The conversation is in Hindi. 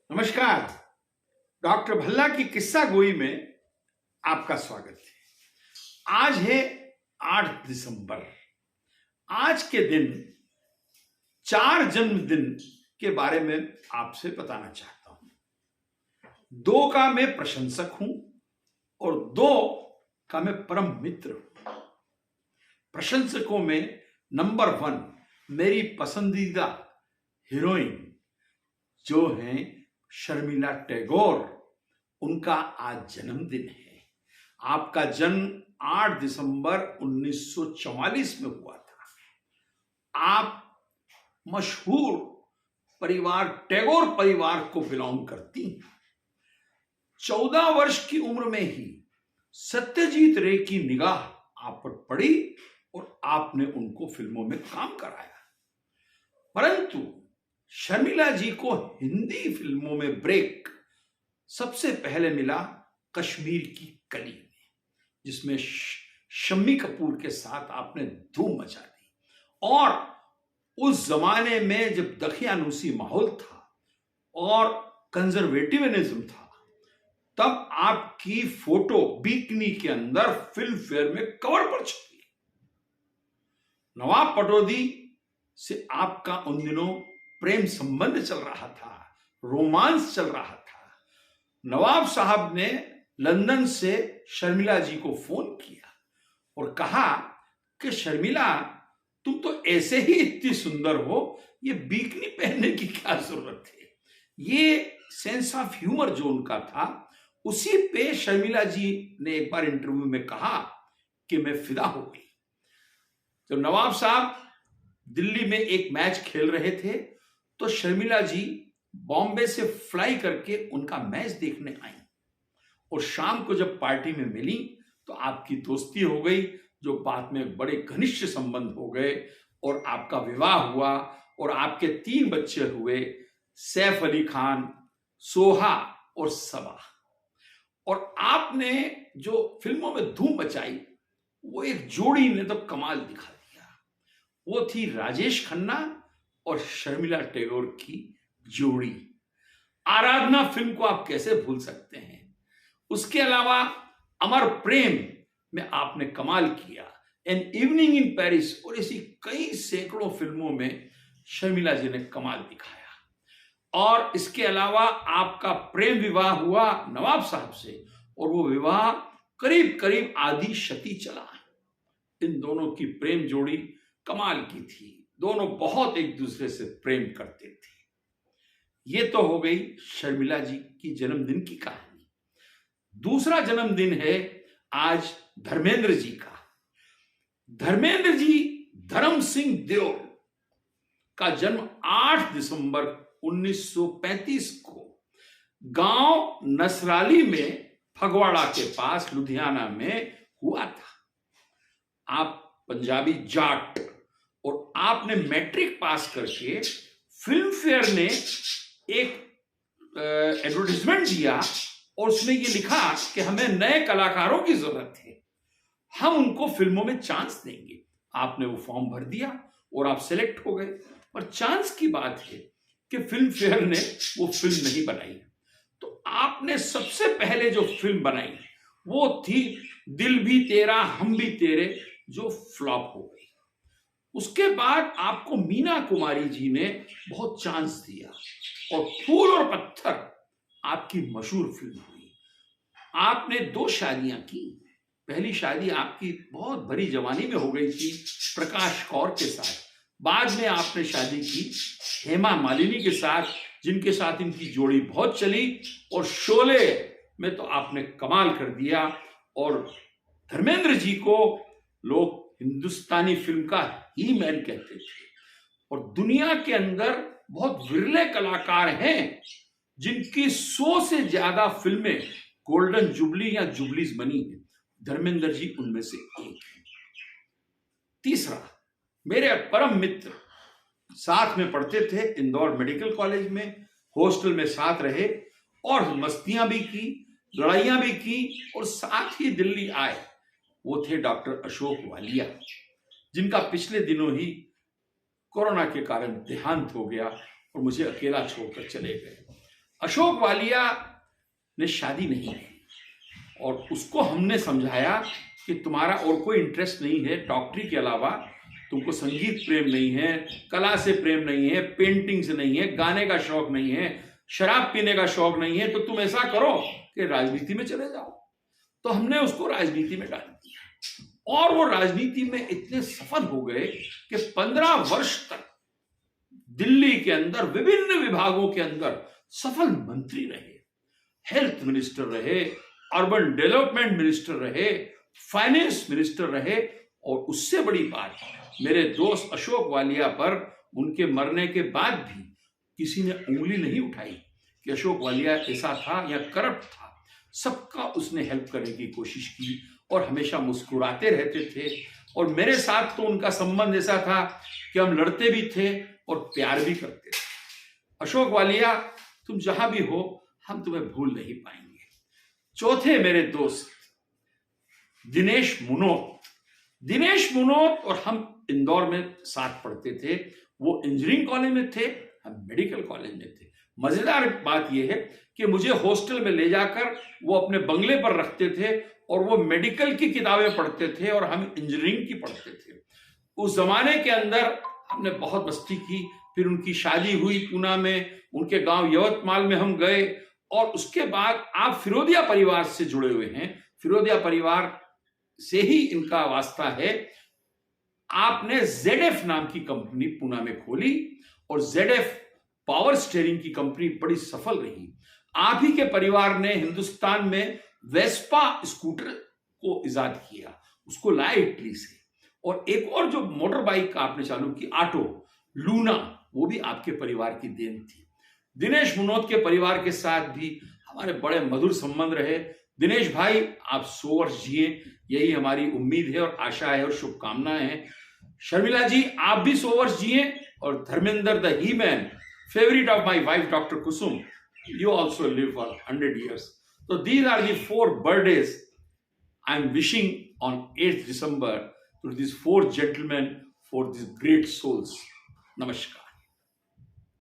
नमस्कार। डॉक्टर भल्ला की किस्सा गोई में आपका स्वागत है। आज है 8 दिसंबर। आज के दिन 4 जन्मदिन के बारे में आपसे बताना चाहता हूं। 2 का मैं प्रशंसक हूं और 2 का मैं परम मित्र हूं। प्रशंसकों में नंबर 1 मेरी पसंदीदा हीरोइन जो हैं शर्मिला टैगोर, उनका आज जन्मदिन है। आपका जन्म 8 दिसंबर 1944 में हुआ था। आप मशहूर परिवार टैगोर परिवार को बिलोंग करती हैं। 14 वर्ष की उम्र में ही सत्यजीत रे की निगाह आप पर पड़ी और आपने उनको फिल्मों में काम कराया। परंतु शर्मिला जी को हिंदी फिल्मों में ब्रेक सबसे पहले मिला कश्मीर की कली में, जिसमें शम्मी कपूर के साथ आपने धूम मचा दी। और उस जमाने में जब दखियानूसी माहौल था और कंजर्वेटिविज्म था, तब आपकी फोटो बिकनी के अंदर फिल्म फेयर में कवर पर छपी। नवाब पटौदी से आपका उन दिनों प्रेम संबंध चल रहा था, रोमांस चल रहा था। नवाब साहब ने लंदन से शर्मिला जी को फोन किया और कहा कि शर्मिला, तुम तो ऐसे ही इतनी सुंदर हो, ये बीकनी पहनने की क्या जरूरत है। ये सेंस ऑफ ह्यूमर जो उनका था, उसी पे शर्मिला जी ने एक बार इंटरव्यू में कहा कि मैं फिदा हो गई। तो नवाब साहब दिल्ली में एक मैच खेल रहे थे, तो शर्मिला जी बॉम्बे से फ्लाई करके उनका मैच देखने आई और शाम को जब पार्टी में मिली तो आपकी दोस्ती हो गई, जो बाद में बड़े घनिष्ठ संबंध हो गए और आपका विवाह हुआ और आपके 3 बच्चे हुए, सैफ अली खान, सोहा और सबा। और आपने जो फिल्मों में धूम मचाई, वो एक जोड़ी ने तो कमाल दिखा दिया। वो थी राजेश खन्ना और शर्मिला टैगोर की जोड़ी। आराधना फिल्म को आप कैसे भूल सकते हैं। उसके अलावा अमर प्रेम में आपने कमाल किया, एन इवनिंग इन पेरिस और ऐसी कई सैकड़ों फिल्मों में शर्मिला जी ने कमाल दिखाया। और इसके अलावा आपका प्रेम विवाह हुआ नवाब साहब से और वो विवाह करीब करीब आधी शती चला। इन दोनों की प्रेम जोड़ी कमाल की थी, दोनों बहुत एक दूसरे से प्रेम करते थे। ये तो हो गई शर्मिला जी की जन्मदिन की कहानी। दूसरा जन्मदिन है आज धर्मेंद्र जी का। धर्मेंद्र जी धर्म सिंह देओल का जन्म 8 दिसंबर 1935 को गांव नसराली में फगवाड़ा के पास लुधियाना में हुआ था। आप पंजाबी जाट और आपने मैट्रिक पास करके फिल्म फेयर ने एक एडवर्टाइजमेंट दिया और उसमें ये लिखा कि हमें नए कलाकारों की जरूरत है, हम उनको फिल्मों में चांस देंगे। आपने वो फॉर्म भर दिया और आप सिलेक्ट हो गए। पर चांस की बात है कि फिल्म फेयर ने वो फिल्म नहीं बनाई। तो आपने सबसे पहले जो फिल्म बनाई वो थी दिल भी तेरा हम भी तेरे, जो फ्लॉप हो गई। उसके बाद आपको मीना कुमारी जी ने बहुत चांस दिया और फूल और पत्थर आपकी मशहूर फिल्म हुई। आपने 2 शादियां की। पहली शादी आपकी बहुत भरी जवानी में हो गई थी प्रकाश कौर के साथ। बाद में आपने शादी की हेमा मालिनी के साथ, जिनके साथ इनकी जोड़ी बहुत चली और शोले में तो आपने कमाल कर दिया। और धर्मेंद्र जी को लोग हिंदुस्तानी फिल्म का ही मैन कहते थे। और दुनिया के अंदर बहुत विरले कलाकार हैं जिनकी 100 से ज्यादा फिल्में गोल्डन जुबली या जुबलीज बनी हैं। धर्मेंद्र जी उनमें से एक हैं। तीसरा, मेरे परम मित्र, साथ में पढ़ते थे इंदौर मेडिकल कॉलेज में, हॉस्टल में साथ रहे और मस्तियां भी की, लड़ाइयां भी की और साथ ही दिल्ली आए, वो थे डॉक्टर अशोक वालिया, जिनका पिछले दिनों ही कोरोना के कारण देहांत हो गया और मुझे अकेला छोड़कर चले गए। अशोक वालिया ने शादी नहीं की और उसको हमने समझाया कि तुम्हारा और कोई इंटरेस्ट नहीं है डॉक्टरी के अलावा, तुमको संगीत प्रेम नहीं है, कला से प्रेम नहीं है, पेंटिंग से नहीं है, गाने का शौक नहीं है, शराब पीने का शौक नहीं है, तो तुम ऐसा करो कि राजनीति में चले जाओ। तो हमने उसको राजनीति में डाल दिया और वो राजनीति में इतने सफल हो गए कि 15 वर्ष तक दिल्ली के अंदर विभिन्न विभागों के अंदर सफल मंत्री रहे, हेल्थ मिनिस्टर रहे, अर्बन डेवलपमेंट मिनिस्टर रहे, फाइनेंस मिनिस्टर रहे। और उससे बड़ी बात, मेरे दोस्त अशोक वालिया पर उनके मरने के बाद भी किसी ने उंगली नहीं उठाई कि अशोक वालिया ऐसा था या करप्ट था। सबका उसने हेल्प करने की कोशिश की और हमेशा मुस्कुराते रहते थे। और मेरे साथ तो उनका संबंध ऐसा था कि हम लड़ते भी थे और प्यार भी करते थे। अशोक वालिया, तुम जहां भी हो, हम तुम्हें भूल नहीं पाएंगे। चौथे मेरे दोस्त दिनेश मुनोत और हम इंदौर में साथ पढ़ते थे। वो इंजीनियरिंग कॉलेज में थे, हम मेडिकल कॉलेज में थे। मजेदार बात यह है कि मुझे हॉस्टल में ले जाकर वो अपने बंगले पर रखते थे और वो मेडिकल की किताबें पढ़ते थे और हम इंजीनियरिंग की पढ़ते थे। उस जमाने के अंदर हमने बहुत मस्ती की। फिर उनकी शादी हुई पूना में, उनके गांव यवतमाल में हम गए। और उसके बाद आप फिरोदिया परिवार से जुड़े हुए हैं, फिरोदिया परिवार से ही इनका वास्ता है। आपने ZF नाम की कंपनी पूना में खोली और ZF पावर स्टीयरिंग की कंपनी बड़ी सफल रही। आप ही के परिवार ने हिंदुस्तान में वेस्पा स्कूटर को इजाद किया, उसको लाए इटली से। और एक और जो मोटर बाइक आपने चालू की, ऑटो लूना, वो भी आपके परिवार की देन थी। दिनेश मुनोत के परिवार के साथ भी हमारे बड़े मधुर संबंध रहे। दिनेश भाई, आप 100 वर्ष जिए, यही हमारी उम्मीद है और आशा है और शुभकामनाएं हैं। शर्मिला जी, आप भी 100 वर्ष जिए। और Dharmendra the he man, favourite of my wife doctor Kusum, you also live for 100 years. So these are the 4 birthdays I'm wishing on 8th December to these 4 gentlemen, for these great souls. Namaskar.